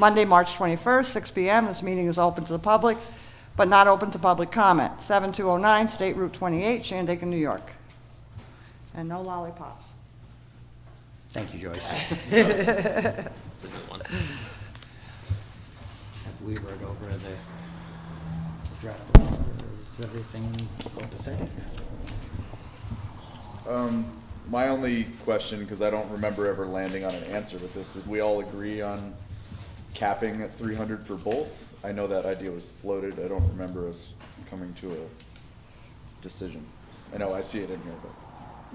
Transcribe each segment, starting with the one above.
Monday, March 21st, 6 p.m. This meeting is open to the public, but not open to public comment. 7209 State Route 28, Shandaken, New York. And no lollipops. Thank you, Joyce. That's a good one. Have we read over the draft? Is everything what to say? My only question, because I don't remember ever landing on an answer with this, did we all agree on capping at 300 for both? I know that idea was floated. I don't remember us coming to a decision. I know I see it in here, but.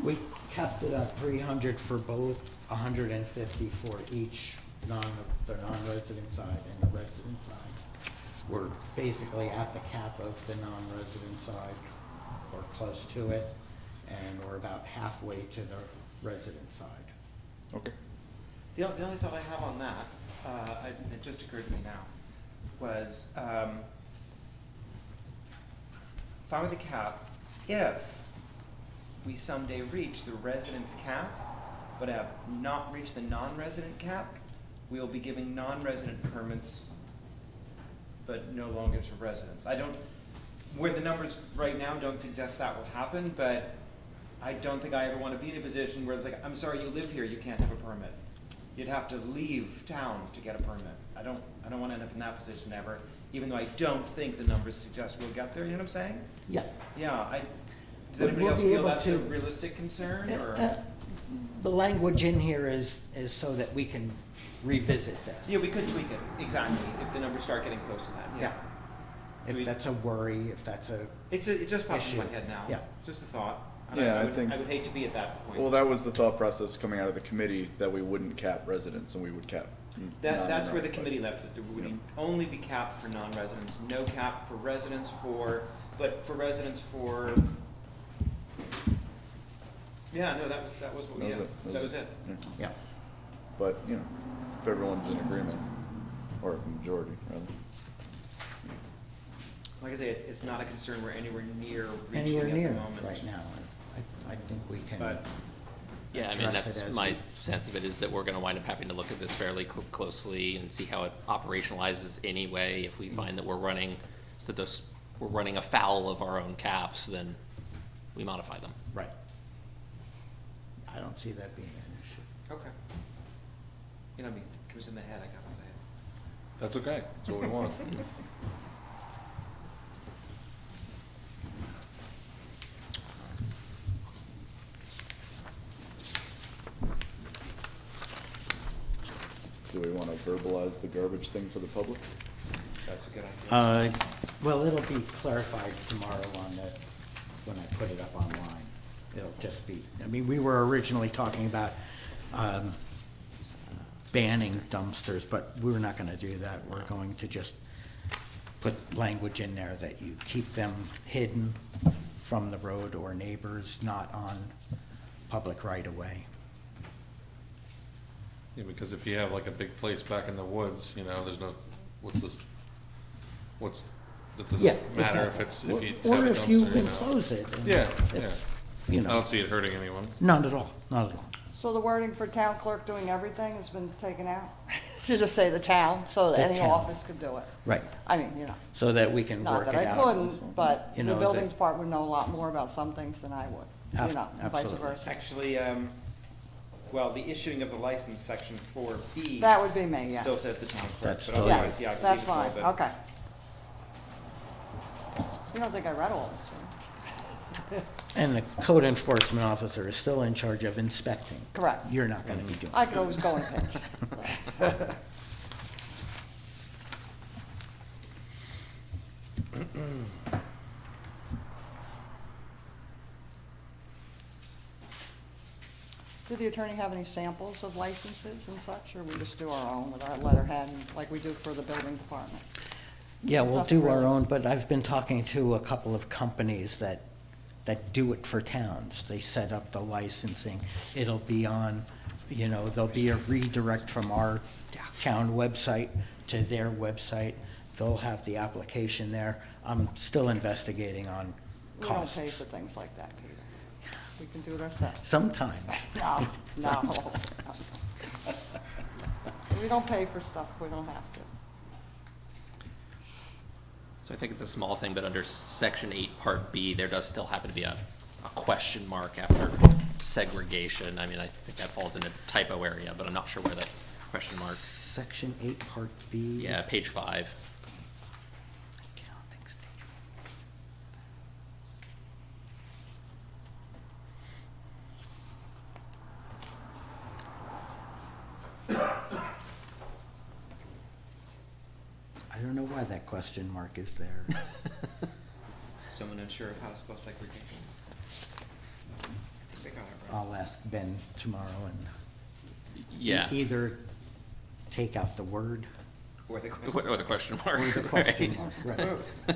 We kept it at 300 for both, 150 for each the non-resident side and the resident side. We're basically at the cap of the non-resident side, or close to it, and we're about halfway to the resident side. Okay. The only thought I have on that, it just occurred to me now, was fine with the cap if we someday reach the residence cap, but have not reached the non-resident cap, we will be giving non-resident permits, but no longer to residents. I don't, where the numbers right now don't suggest that will happen, but I don't think I ever want to be in a position where it's like, I'm sorry, you live here, you can't have a permit. You'd have to leave town to get a permit. I don't want to end up in that position ever, even though I don't think the numbers suggest we'll get there, you know what I'm saying? Yeah. Yeah, does But anybody we'll else be feel able that's to- a realistic concern, or? The language in here is so that we can revisit this. Yeah, we could tweak it, exactly, if the numbers start getting close to that, yeah. If that's a worry, if that's a, It just popped in my issue. head now. Yeah. Just a thought. Yeah, I I would, think- I would hate to be at that point. Well, that was the thought process coming out of the committee, that we wouldn't cap residents and we would cap. That's where the non-resident, committee left it. There would only be capped for non-residents, no cap for residents but for residents for, yeah, no, that was what we, That was yeah, it. that was it. Yeah. yeah. But, you know, if everyone's in agreement, or if the majority, rather. Like I say, it's not a concern we're anywhere near reaching Anywhere at near the moment. right now. I think we can. But- Yeah, I mean, address it that's as my we- sense of it, is that we're gonna wind up having to look at this fairly closely and see how it operationalizes anyway. If we find that we're running afoul of our own caps, then we modify them. Right. I don't see that being an issue. Okay. You know, I mean, it goes in the head, I gotta say it. That's okay, that's what we want. Do we want to verbalize the garbage thing for the public? That's a good idea. Well, it'll be clarified tomorrow on the, when I put it up online. It'll just be, I mean, we were originally talking about banning dumpsters, but we're not gonna do that. We're going to just put language in there that you keep them hidden from the road or neighbors, not on public right of way. Yeah, because if you have like a big place back in the woods, you know, there's no, that Yeah, doesn't matter if exactly. it's, if you Or have a if you dumpster, you know. enclose it. and Yeah, it's, yeah. You I know, don't see it hurting anyone. not at all, not at all. So the wording for town clerk doing everything has been taken out? To just say the town, so that The any town. office could do it? Right, I mean, you know, so that we can not work it that out. I couldn't, but You the know, building that- department would know a lot more about some things than I would, you know, and vice Absolutely. versa. Actually, well, the issuing of the license, section 4B. That would be me, yeah. Still says the town clerk, That's but still otherwise, you. yeah, I believe That's it's all fine, been- okay. You don't think I read all this, do you? And the code enforcement officer is still in charge of inspecting. Correct. You're not gonna be doing I it. could always go and pinch. Did the attorney have any samples of licenses and such, or we just do our own with our letterhead, like we do for the building department? Yeah, we'll Nothing do our really. own, but I've been talking to a couple of companies that do it for towns. They set up the licensing. It'll be on, you know, there'll be a redirect from our town website to their website. They'll have the application there. I'm still investigating on We don't pay costs. for things like that, Peter. We can do it ourselves. Sometimes. No, no. We don't pay for stuff we don't have to. So I think it's a small thing, but under section 8, part B, there does still happen to be a question mark after segregation. I mean, I think that falls in a typo area, but I'm not sure where that question mark. Section 8, Part B. Yeah, page 5. Accounting statement. I don't know why that question mark is there. Someone unsure of how to spell segregation. I think they got it right. I'll ask Ben tomorrow and Yeah. either take out the word Or the question. Or the question mark. or the question right. mark, right?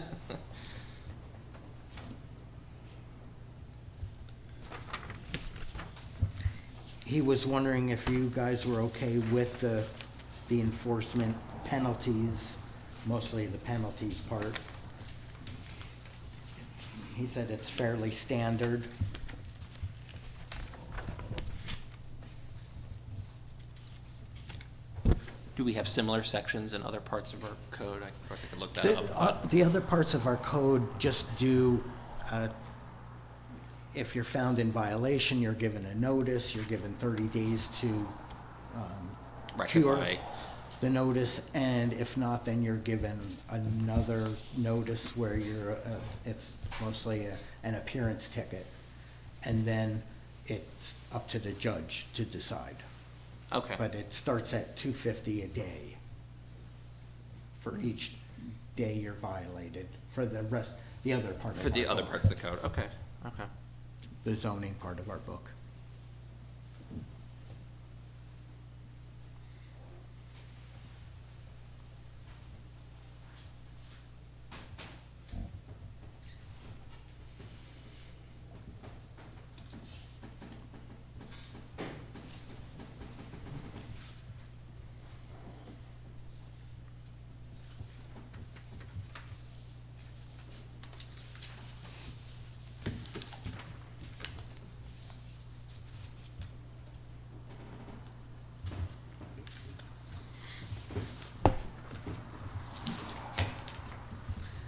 He was wondering if you guys were okay with the enforcement penalties, mostly the penalties part. He said it's fairly standard. Do we have similar sections in other parts of our code? Of course, I could look that up. The other parts of our code just do, if you're found in violation, you're given a notice, you're given 30 days to cure Rectify. the notice, and if not, then you're given another notice where it's mostly an appearance ticket, and then it's up to the judge to decide. Okay. But it starts at $250 a day for each day you're violated, for the rest, the other part of For the our other book, parts of the code. Okay. Okay. the zoning part of our book.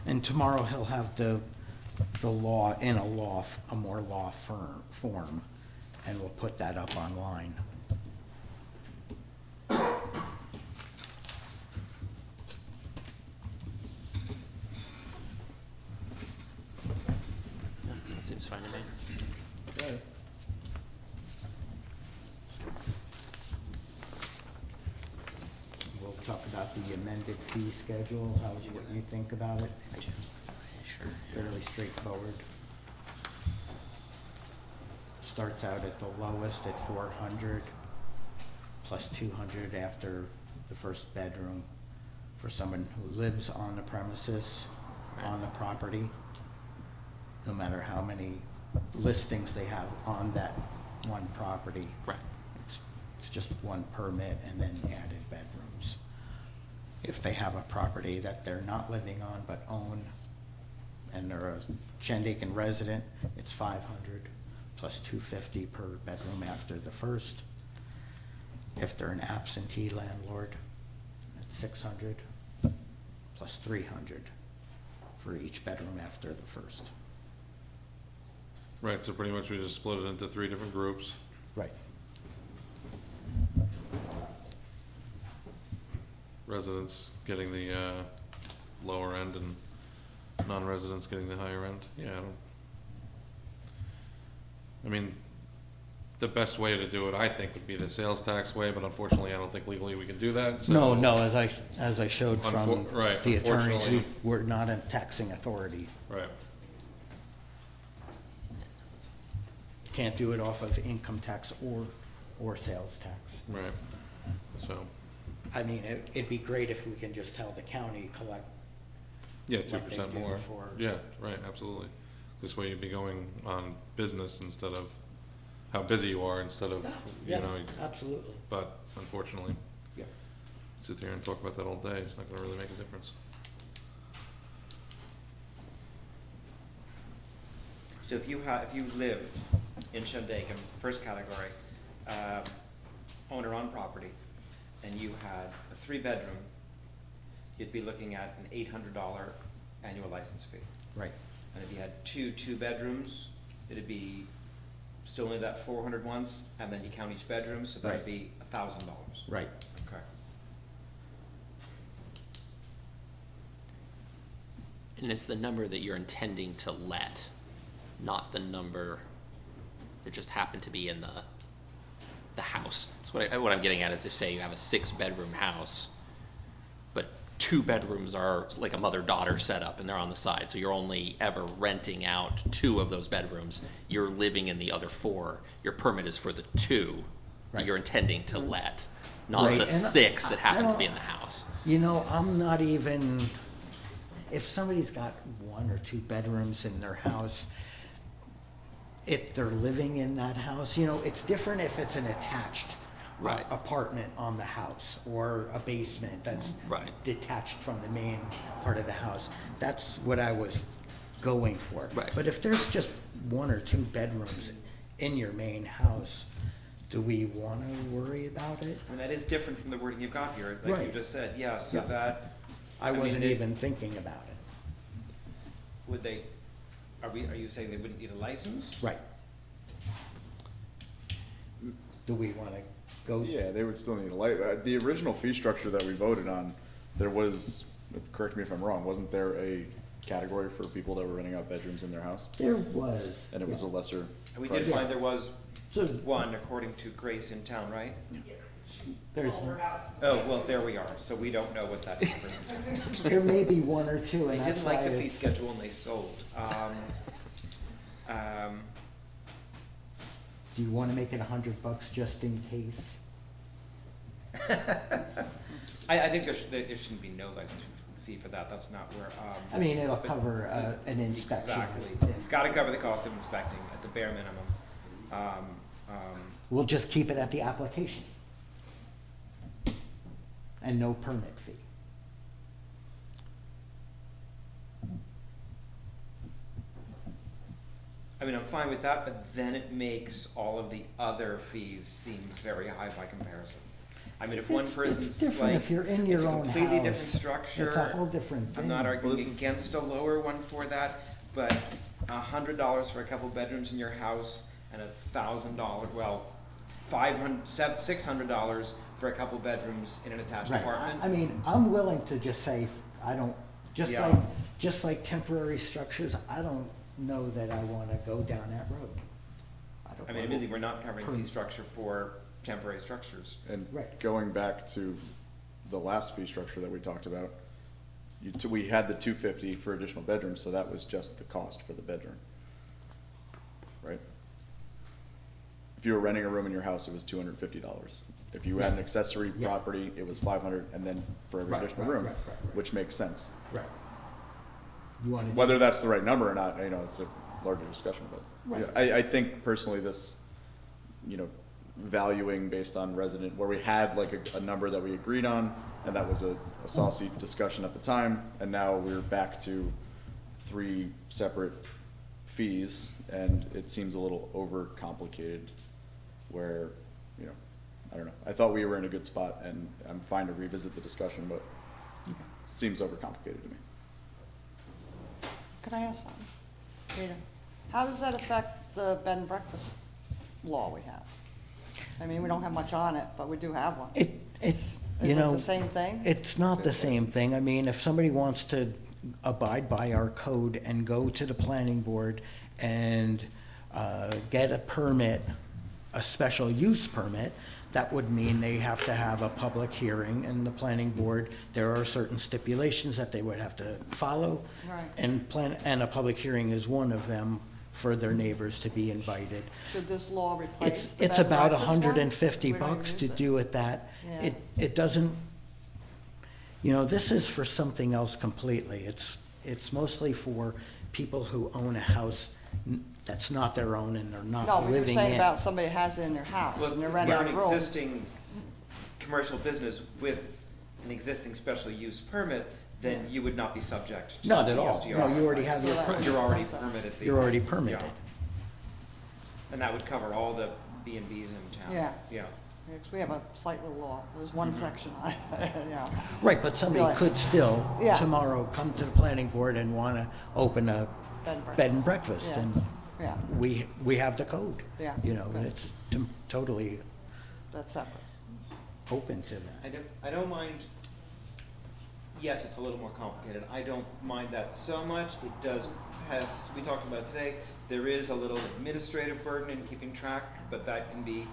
And tomorrow he'll have the law in a more law form, and we'll put that up online. That seems fine to me. Okay. We'll talk about the amended fee schedule, what you think about it. Sure. Fairly straightforward. Starts out at the lowest at 400, plus 200 after the first bedroom for someone who lives on the premises, on the property, no matter how many listings they have on that one property. Right. It's just one permit and then added bedrooms. If they have a property that they're not living on but own, and they're a Shandaken resident, it's 500 plus 250 per bedroom after the first. If they're an absentee landlord, it's 600 plus 300 for each bedroom after the first. Right, so pretty much we just split it into 3 different groups. Right. Residents getting the lower end and non-residents getting the higher end. Yeah, I mean, the best way to do it, I think, would be the sales tax way, but unfortunately, I don't think legally we can do that, so. No, as I showed from Right, the attorneys, unfortunately. we're not a taxing authority. Right, Can't do it off of income tax or sales tax. right, so, I mean, it'd be great if we can just tell the county collect. yeah, What 2% they do more. for- Yeah, right, absolutely. This way you'd be going on business instead of how busy you are instead of, you Yeah, know, absolutely. but unfortunately, Yep. sit here and talk about that all day, it's not gonna really make a difference. So if you lived in Shandaken, first category, owner on property, and you had a 3-bedroom, you'd be looking at an $800 annual license fee. Right. And if you had 2 2-bedrooms, it'd be still only that 400 once, and then you count each bedroom, so that'd Right. be $1,000. Right. Okay. And it's the number that you're intending to let, not the number that just happened to be in the house. So what I'm getting at is if, say, you have a 6-bedroom house, but 2 bedrooms are like a mother-daughter setup and they're on the side, so you're only ever renting out 2 of those bedrooms, you're living in the other 4, your permit is for the 2 that Right. you're intending to let, not Right, the and 6 that I happen to don't- be in the house. You know, I'm not even, if somebody's got 1 or 2 bedrooms in their house, if they're living in that house, you know, it's different if it's an attached Right. apartment on the house or a basement that's Right. detached from the main part of the house. That's what I was going for. Right. But if there's just 1 or 2 bedrooms in your main house, do we want to worry about it? And that is different from the wording you've got here, like you Right. just said, yeah, so Yeah. that, I mean, wasn't they- even thinking about it. would they, are you saying they wouldn't need a license? Right. Do we want to go? Yeah, they would still need a light. The original fee structure that we voted on, there was, correct me if I'm wrong, wasn't there a category for people that were renting out bedrooms in their house? There was. And it was a yeah. lesser And we did price? find there was So one, according to Grace in town, right? there's, Oh, well, there we are, so we don't know what that is. there may be 1 or 2, They and that's didn't why like the fee it's- schedule and they sold. Do you want to make it $100 just in case? I think there shouldn't be no license fee for that, that's not where, I mean, it'll but- cover an inspection. Exactly, it's gotta cover the cost of inspecting at the bare minimum. We'll just keep it at the application. And no permit fee. I mean, I'm fine with that, but then it makes all of the other fees seem very high by comparison. I mean, if one It's person's different like, if you're in your it's a own completely different house. structure. It's a whole different thing. I'm not arguing Well, this is- against a lower one for that, but $100 for a couple bedrooms in your house and $1,000, well, $600 for a couple bedrooms in an attached Right. apartment. I mean, I'm willing to just say, I don't, Yeah. just like temporary structures, I don't know that I want to go down that road. don't I mean, wanna- admittedly, we're not covering Per- fee structure for temporary structures. And Right. going back to the last fee structure that we talked about, we had the 250 for additional bedrooms, so that was just the cost for the bedroom. Right? If you were renting a room in your house, it was $250. If you had an accessory Yeah. property, it was 500, and then for every Right, additional right, room, right, right. which makes sense. Right. You want to. Whether that's the right number or not, it's a larger discussion, but Right. yeah, I think personally this, valuing based on resident, where we had like a number that we agreed on, and that was a saucy discussion at the time, and now we're back to 3 separate fees, and it seems a little overcomplicated, where, I don't know, I thought we were in a good spot, and I'm fine to revisit the discussion, but it seems overcomplicated to me. Can I ask something? Rita, how does that affect the bed and breakfast law we have? I mean, we don't have much on it, but we do have one. It, Is you it know. the same thing? It's not the same thing. I mean, if somebody wants to abide by our code and go to the planning board and get a permit, a special use permit, that would mean they have to have a public hearing in the planning board. There are certain stipulations that they would have to follow. Right. And a public hearing is one of them for their neighbors to be invited. Should this law replace the It's bed and about breakfast one? $150 We don't even to use it. do it that. Yeah. It doesn't, this is for something else completely. It's mostly for people who own a house that's not their own and they're No, not we were living saying in. about somebody has it in their house Well, and they're if renting you're out a an room. existing commercial business with an existing special use permit, then you would not be subject to Not at the all. STR. No, you already have So your that- permit. You're already That's a- permitted. You're already permitted. Yeah. And that would cover all the B and Bs in town. Yeah. Yeah. Because we have a slight little law, there's one section on it, yeah. Right, but somebody Right. could still Yeah. tomorrow come to the planning board and want to open a bed and breakfast, Yeah. and Yeah, we have the code. Yeah, You know, good. it's totally that's separate. open to that. I don't mind, yes, it's a little more complicated. I don't mind that so much. It does, as we talked about today, there is a little administrative burden in keeping track, but that can be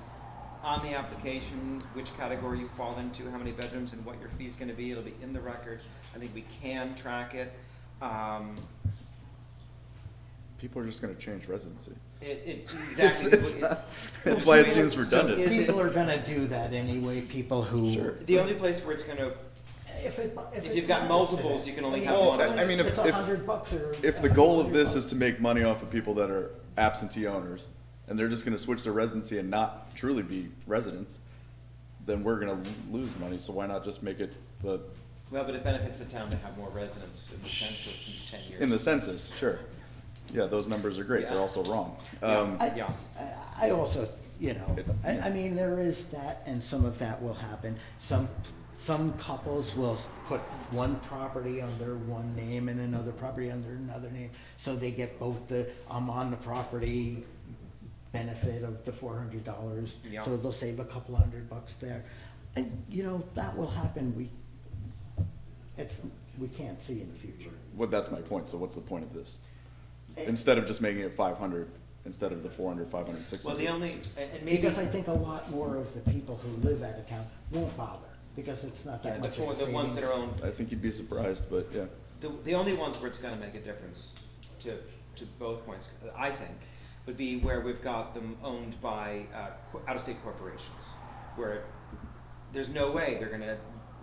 on the application, which category you fall into, how many bedrooms and what your fee's gonna be. It'll be in the record. I think we can track it. People are just gonna change residency. Exactly. That's why it seems So redundant. is it- People are going to do that anyway, people who. Sure. The only place where it's gonna, if you've got multiples, you can only have one. I mean, It's if $100 or. the goal of this is to make money off of people that are absentee owners, and they're just gonna switch their residency and not truly be residents, then we're gonna lose money, so why not just make it Well, but it benefits the town to have more residents in the census in 10 years. in the census, sure. Yeah, those numbers are great, they're Yeah. also wrong. Yeah. I also, you know, I mean, there is that, and some of that will happen. Some couples will put one property under one name and another property under another name, so they get both the, I'm on the property benefit of the $400, Yeah. so they'll save a couple $100 there. And, you know, that will happen, we can't see in the future. Well, that's my point, so what's the point of this? Instead of just making it 500, instead of the 400, 500, 600. Well, the only, and maybe. Because I think a lot more of the people who live out of town won't bother, because it's not Yeah, that much of a the ones that are savings. owned, I think you'd be surprised, but yeah. the only ones where it's gonna make a difference to both points, I think, would be where we've got them owned by, out-of-state corporations, where there's no way they're gonna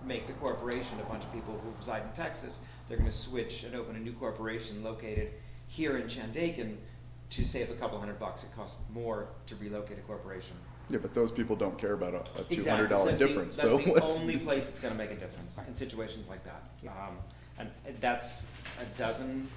make the corporation a bunch of people who reside in Texas. They're gonna switch and open a new corporation located here in Shandaken to save a couple $100. It costs more to relocate a corporation. Yeah, but those people don't care about a Exactly. $200 That's the- difference, so That's the what's- only place it's gonna make a difference in situations like that. And that's a dozen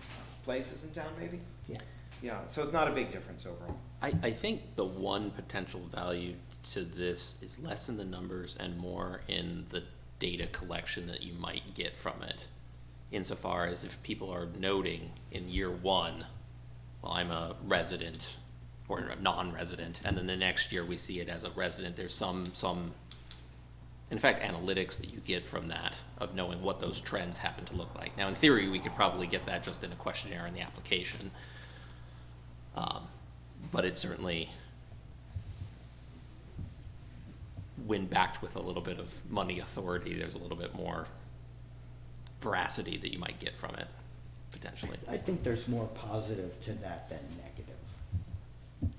places in town, maybe? Yeah. Yeah, so it's not a big difference overall. I think the one potential value to this is less in the numbers and more in the data collection that you might get from it. Insofar as if people are noting in year one, well, I'm a resident or a non-resident, and then the next year we see it as a resident, there's some, in fact, analytics that you get from that of knowing what those trends happen to look like. Now, in theory, we could probably get that just in a questionnaire in the application. But it certainly, when backed with a little bit of money authority, there's a little bit more veracity that you might get from it, potentially. I think there's more positive to that than negative.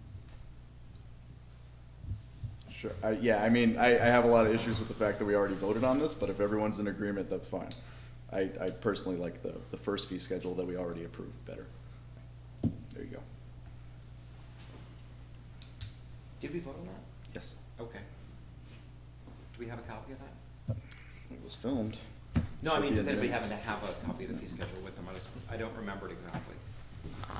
Sure, yeah, I mean, I have a lot of issues with the fact that we already voted on this, but if everyone's in agreement, that's fine. I personally like the first fee schedule that we already approved better. There you go. Did we vote on that? Yes, Okay. Do we have a copy of that? it was filmed. No, I Should mean, be does in the anybody minutes. happen to have a copy of the fee schedule with them? I don't remember it exactly.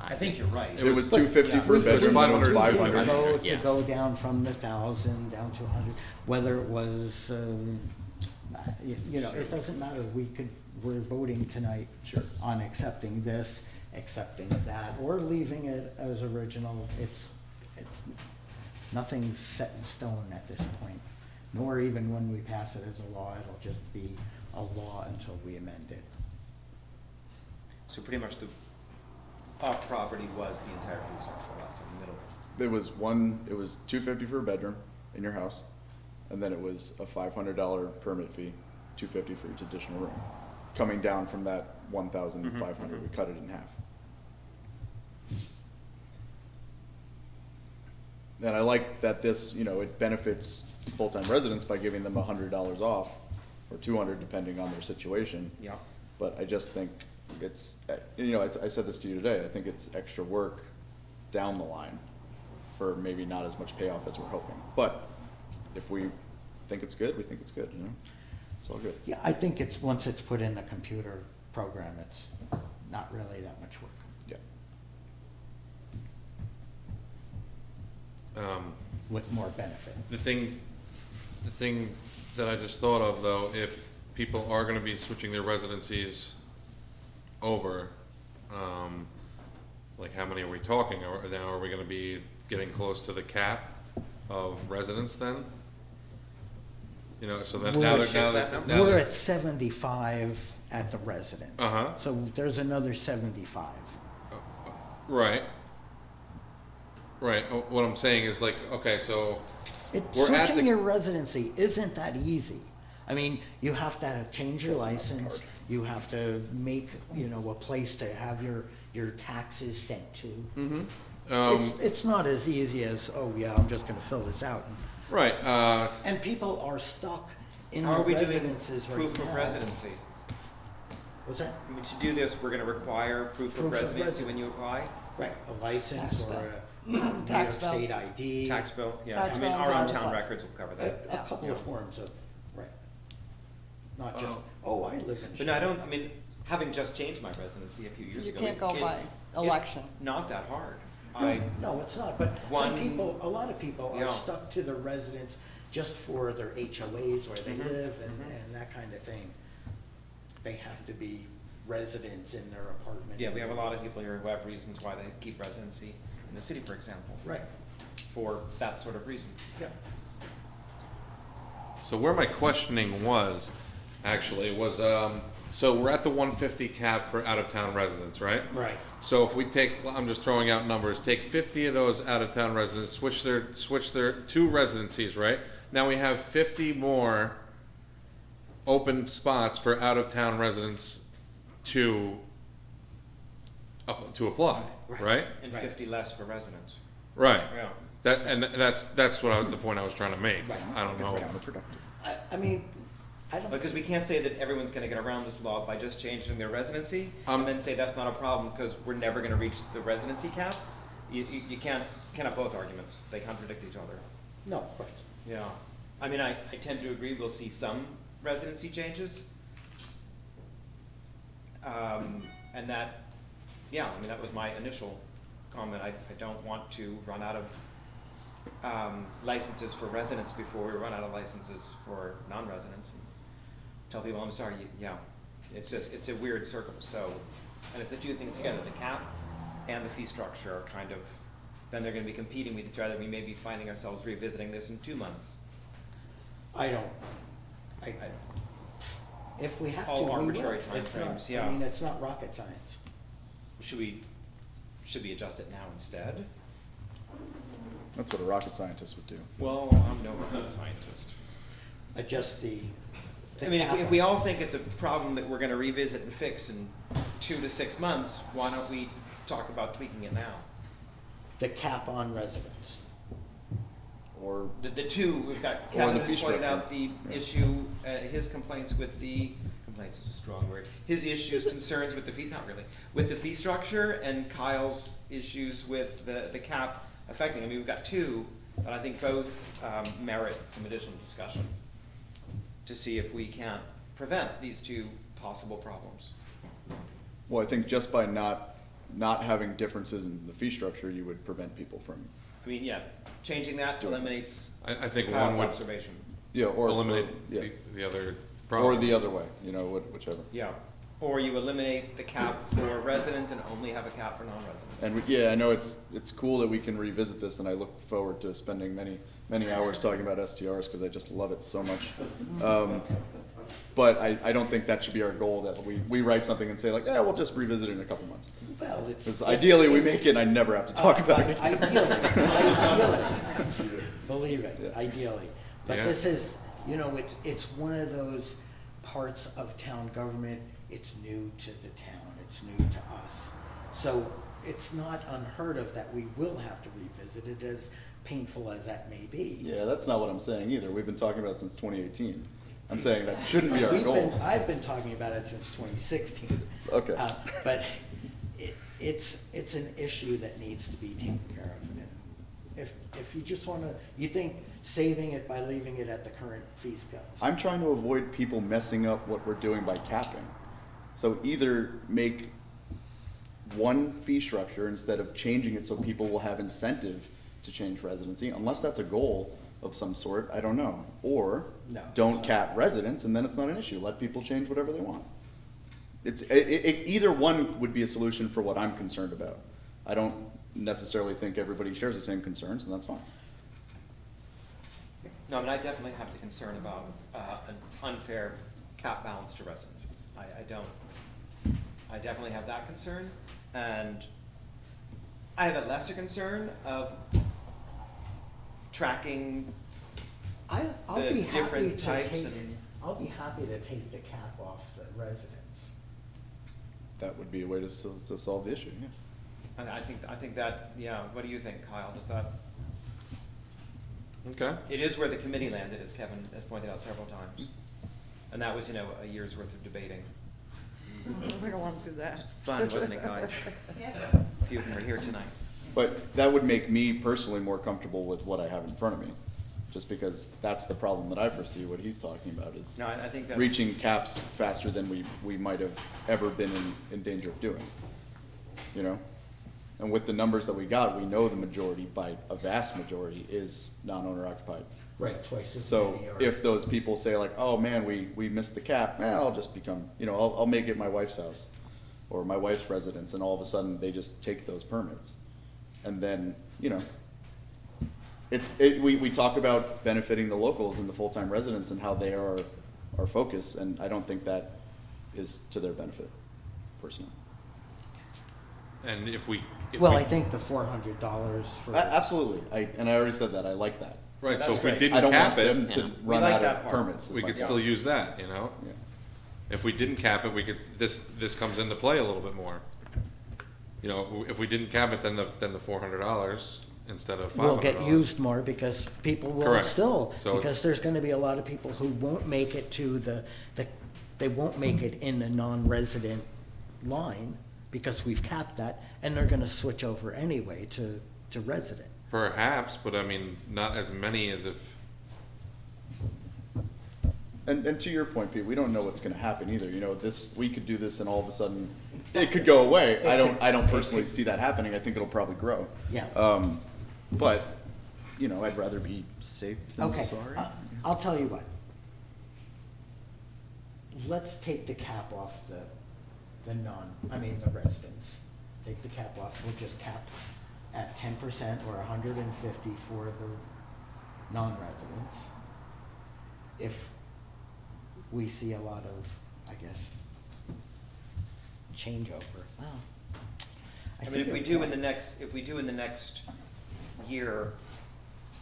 I think you're right. It was $250 for a It was bedroom, and it was 500. We did 500. vote to Yeah. go down from the 1,000 down to 100, whether it was, you know, it doesn't matter, we're voting tonight Sure. on accepting this, accepting that, or leaving it as original. It's nothing's set in stone at this point, nor even when we pass it as a law, it'll just be a law until we amend it. So pretty much the off-property was the entire fee structure last time, the middle. It was $250 for a bedroom in your house, and then it was a $500 permit fee, $250 for each additional room. Coming down from that 1,500, we cut it in half. And I like that this, you know, it benefits full-time residents by giving them $100 off, or $200 depending on their situation. Yeah. But I just think it's, you know, I said this to you today, I think it's extra work down the line for maybe not as much payoff as we're hoping. But if we think it's good, we think it's good, you know? It's all good. Yeah, I think once it's put in a computer program, it's not really that much work. Yeah. With more benefit. The thing the thing that I just thought of though, if people are gonna be switching their residencies over, like how many are we talking, or now are we gonna be getting close to the cap of residents then? You know, so that now We're- that now We're that- at 75 at the residence. Uh-huh. So there's another 75. right. Right, what I'm saying is like, okay, so, We're at Switching the- your residency isn't that easy. I mean, you have to change your license, you have to make, a place to have your taxes sent to. It's not as easy as, oh yeah, I'm just gonna fill this out. right, And people are stuck in How are their we doing residences right proof of now. residency? What's that? I mean, to do this, we're gonna require proof of Proof of residency when you residence. apply? Right, a license Tax or bill. a New York Tax bill. State ID. Tax bill, yeah, Tax I mean, bill, our own driver's town license. records will cover A that. couple of Yeah. forms of, right. Not just, oh, I live in. But no, I don't, I mean, having just changed my residency a few years You ago. can't go by it's election. Not that hard. No, it's not, but One- a lot of people Yeah. are stuck to their residence just for their HOAs where they Mhm, live and that kind of thing. They have to be residents in their apartment. Yeah, we have a lot of people here who have reasons why they keep residency in the city, for example. Right, For that sort of reason. yeah. so where my questioning was, actually, was, so we're at the 150 cap for out-of-town residents, right? Right. So if we take, I'm just throwing out numbers, take 50 of those out-of-town residents, switch their two residencies, right? Now we have 50 more open spots for out-of-town residents to apply, right? And Right. 50 less for residents. Right. Yeah. That's the point I was trying to make. Right. I don't know. Counterproductive. I mean, I don't. Because we can't say that everyone's gonna get around this law by just changing their residency, Um, and then say that's not a problem, because we're never gonna reach the residency cap. You can't have both arguments, they contradict each other. No, of course. Yeah, I mean, I tend to agree, we'll see some residency changes. And that, yeah, I mean, that was my initial comment, I don't want to run out of licenses for residents before we run out of licenses for non-residents. And tell people, I'm sorry, yeah, it's a weird circle, so, and it's the two things together, the cap and the fee structure are kind of, then they're gonna be competing with each other, we may be finding ourselves revisiting this in 2 months. If we have to, All we will. arbitrary It's not- timeframes, yeah. I mean, it's not rocket science. Should we adjust it now instead? That's what a rocket scientist would do. Well, I'm no rocket scientist. Adjust the. I mean, cap if we all think it's a problem that we're gonna revisit and fix in 2 to 6 months, why don't we talk about tweaking it now? The cap on residents. Or, The two, we've got, Or Kevin the has fee pointed structure. out the Yeah. issue, his complaints with complaints is a strong word, his issues, concerns with the fee, not really, with the fee structure, and Kyle's issues with the cap affecting, I mean, we've got two that I think both merit some additional discussion to see if we can't prevent these two possible problems. well, I think just by not having differences in the fee structure, you would prevent people from, I mean, yeah, changing that eliminates I think one Kyle's would observation. or. eliminate Yeah. the other Or problem. the other way, whichever. Yeah, or you eliminate the cap for residents and only have a cap for non-residents. And I know it's cool that we can revisit this, and I look forward to spending many hours talking about STRs, because I just love it so much. But I don't think that should be our goal, that we write something and say like, yeah, we'll just revisit it in a couple months. Well, Because ideally, we make it and I never have to talk about it. Ideally, believe it, Yeah. ideally. But Yeah. this is, it's one of those parts of town government, it's new to the town, it's new to us. So it's not unheard of that we will have to revisit it, as painful as that may be. Yeah, that's not what I'm saying either. We've been talking about it since 2018. I'm saying that shouldn't be our goal. I've been talking about it since 2016. Okay. But it's an issue that needs to be taken care of. And if you just you think saving it by leaving it at the current fee scales. I'm trying to avoid people messing up what we're doing by capping. So either make one fee structure instead of changing it so people will have incentive to change residency, unless that's a goal of some sort, I don't know. Or, No, don't it's cap residents, and then it's not an issue, let people change whatever they want. Either one would be a solution for what I'm concerned about. I don't necessarily think everybody shares the same concerns, and that's fine. No, I mean, I definitely have the concern about an unfair cap balance to residences. I definitely have that concern, and I have a lesser concern of tracking I'll the be happy different to types take, and- I'll be happy to take the cap off the residents. That would be a way to solve the issue, yeah. And I think that, yeah, what do you think, Kyle? Does that, Okay. it is where the committee landed, as Kevin has pointed out several times. And that was, a year's worth of debating. We don't want to do that. Fun, wasn't it, guys? A few of them are here tonight. But that would make me personally more comfortable with what I have in front of me, just because that's the problem that I foresee, what he's talking about is No, I think that's. reaching caps faster than we might have ever been in danger of doing, you know? And with the numbers that we got, we know the majority, by a vast majority, is non-owner occupied. Right, twice as So many are. if those people say like, oh man, we missed the cap, I'll just become, I'll make it my wife's house or my wife's residence, and all of a sudden they just take those permits. And then, we talk about benefiting the locals and the full-time residents and how they are our focus, and I don't think that is to their benefit, personally. And if we. Well, I think the $400 for. Absolutely, I already said that, I like that. Right, so That's if we great. didn't I don't cap want them it, to Yeah. run like out that of part. permits. is we my could point. still use that, Yeah. If we didn't cap it, we could, this comes into play a little bit more. If we didn't cap it, then the $400 instead of $500. Will get used more because people will Correct. still, So because it's- there's gonna be a lot of people who won't make it to they won't make it in the non-resident line because we've capped that, and they're gonna switch over anyway to resident. Perhaps, but I mean, not as many as if, And to your point, Pete, we don't know what's gonna happen either, we could do this and all of a sudden, it could go away. I don't personally see that happening, I think it'll probably grow. Yeah. But, I'd rather be safe than Okay, sorry. I'll tell you what. Let's take the cap off the residents. Take the cap off, we'll just cap at 10% or 150 for the non-residents. If we see a lot of, I guess, changeover, well. I mean, see if we your do in point. the next year,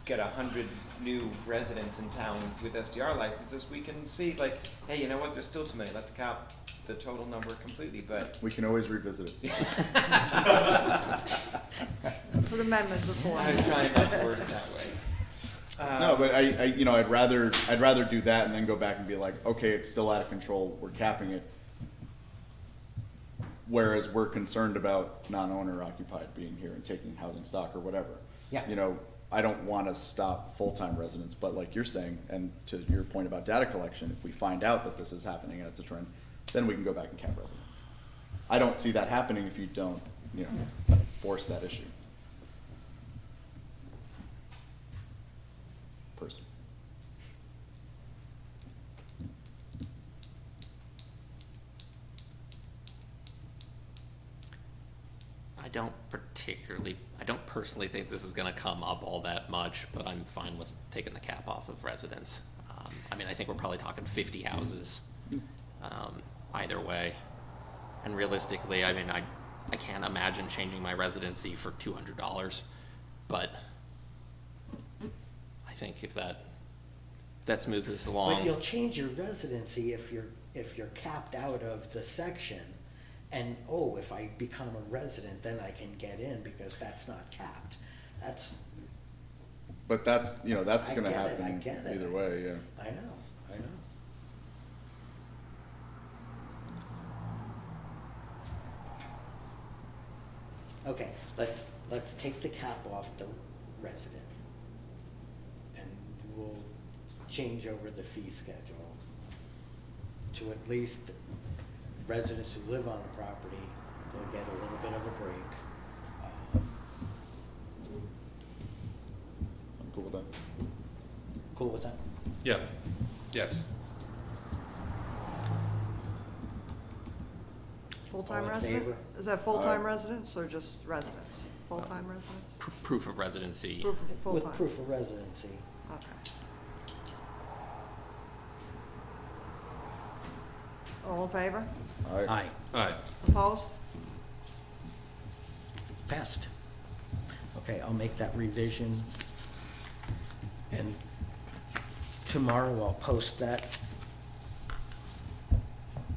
get 100 new residents in town with STR licenses, we can see like, hey, you know what, there's still too many, let's cap the total number completely, but. We can always revisit it. That's what amendments are for. I was trying not to word it that way. No, but I'd rather do that and then go back and be like, okay, it's still out of control, we're capping it. Whereas we're concerned about non-owner occupied being here and taking housing stock or whatever. Yeah. I don't wanna stop full-time residents, but like you're saying, and to your point about data collection, if we find out that this is happening and it's a trend, then we can go back and cap residents. I don't see that happening if you don't, force that issue. Person. I don't personally think this is gonna come up all that much, but I'm fine with taking the cap off of residents. I think we're probably talking 50 houses, either way. And realistically, I can't imagine changing my residency for $200, but I think if that smooths this along. But you'll change your residency if you're capped out of the section, and, if I become a resident, then I can get in because that's not capped. But that's, that's I gonna get it, I happen get it. either way, yeah. I know. Okay, let's take the cap off the resident. And we'll change over the fee schedule to at least residents who live on the property will get a little bit of a break. I'm cool with that. cool with that? Yeah, yes. Full-time All in resident? favor? Is that full-time residents or just residents? Full-time residents? Proof of residency. Proof of With full-time? proof of residency. Okay. All in favor? Aye. Alright, Opposed? Passed. Okay, I'll make that revision. And tomorrow I'll post that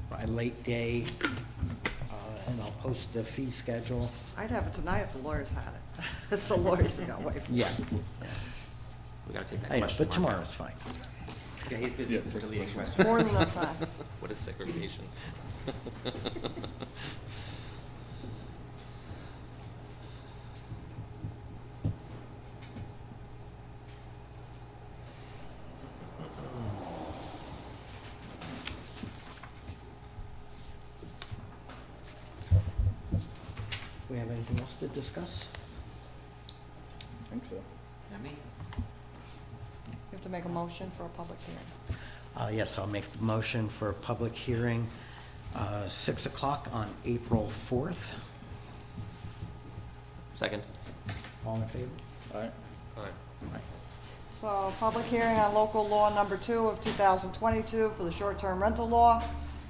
by late day, and I'll post the fee schedule. I'd have it tonight if the lawyers had it. It's the lawyers who got away from it. Yeah, We gotta take that I know, question but mark out. tomorrow's fine. Yeah, he's busy Yeah. deleting questions. More than enough time. What is segregation? Do we have anything else to discuss? I think so. Yeah, me. You have to make a motion for a public hearing. Yes, I'll make the motion for a public hearing, 6 o'clock on April 4th. Second. All in favor? Alright, alright. So, public hearing on local law number 2 of 2022 for the short-term rental law. To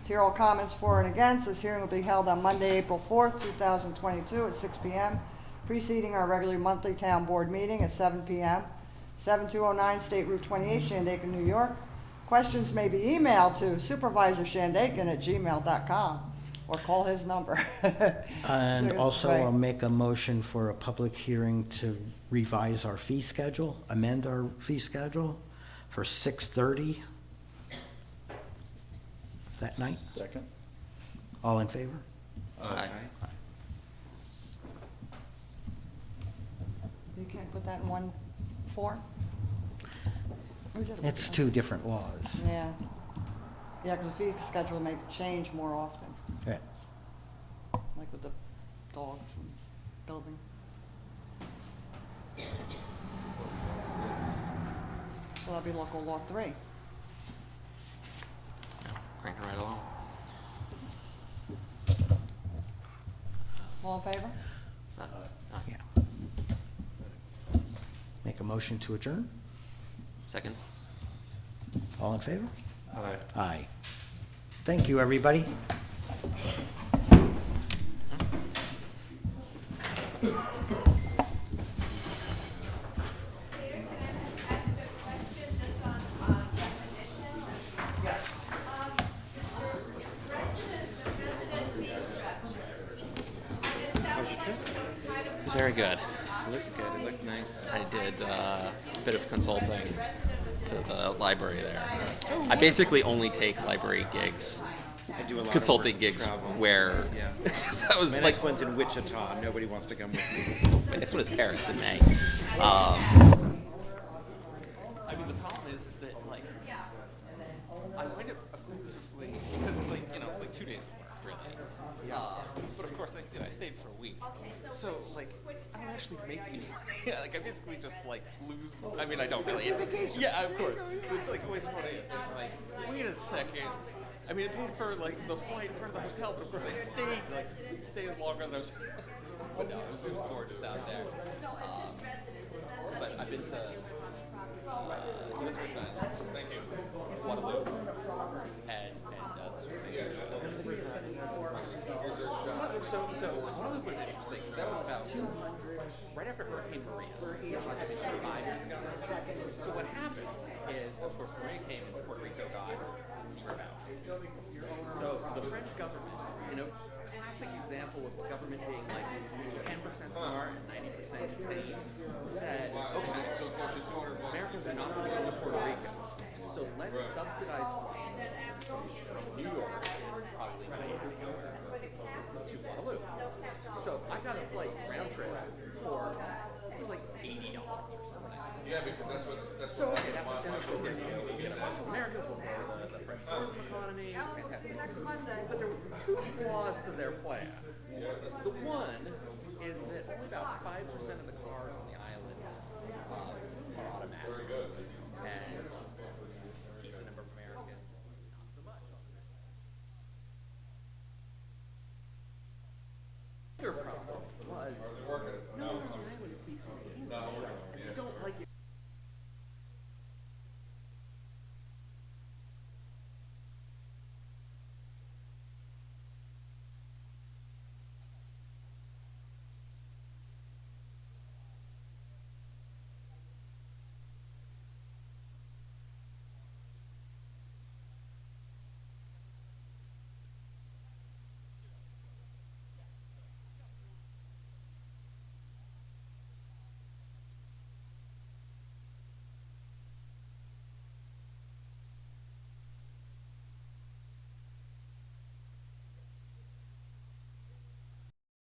hear all comments for and against, this hearing will be held on Monday, April 4th, 2022 at 6 p.m., preceding our regular monthly town board meeting at 7 p.m., 7209 State Route 28, Shandaken, New York. Questions may be emailed to supervisorshandaken@gmail.com or call his number. And So, also, right. I'll make a motion for a public hearing to revise our fee schedule, amend our fee schedule for 6:30 that night. second? All in favor? Aye. You can't put that in one form? Or is it a- It's two different laws. Yeah. Yeah, because the fee schedule may change more often, Yeah. like with the dogs and building. So that'll be local law 3. Cranking right along. All in favor? Aye. Yeah. Make a motion to adjourn? Second. All in favor? Alright. Aye. Thank you, everybody. Very good. It looked good, it looked nice. I did a bit of consulting to the library there. I basically only take library gigs, I do a lot consulting of work, gigs travel. where. Yeah. So I was My like, next one's in Wichita, nobody wants to come with me. my next one is Paris in May. I mean, the problem is that like, I wind up effectively because it's like it's like 2 days of work really. But of course, I stayed for a week. So like, I don't actually make any money. Yeah, like I basically just like lose. I mean, I don't really. Yeah, of course. It's like always funny. It's like, wait a second. I mean, it paid for like the flight for the hotel, but of course I stayed longer than I was. But no, it was gorgeous out there. But I've been to thank you, Waterloo, and so Waterloo was interesting because that was about right after Hurricane Maria, which was 5 years ago. So what happened is, of course, Maria came and Puerto Rico got zeroed out. So the French government, classic example of the government being like 10% smart and 90% insane, said, okay, Americans are not going to go to Puerto Rico, so let's subsidize flights from New York and probably to Waterloo. So I got a flight round trip for it was like $80 or something. Yeah, because that's So okay, that was we get a bunch of Americans, we'll grow the French tourism economy, fantastic. But there were 2 flaws to their plan. The one is that only about 5% of the cars on the island are automatic.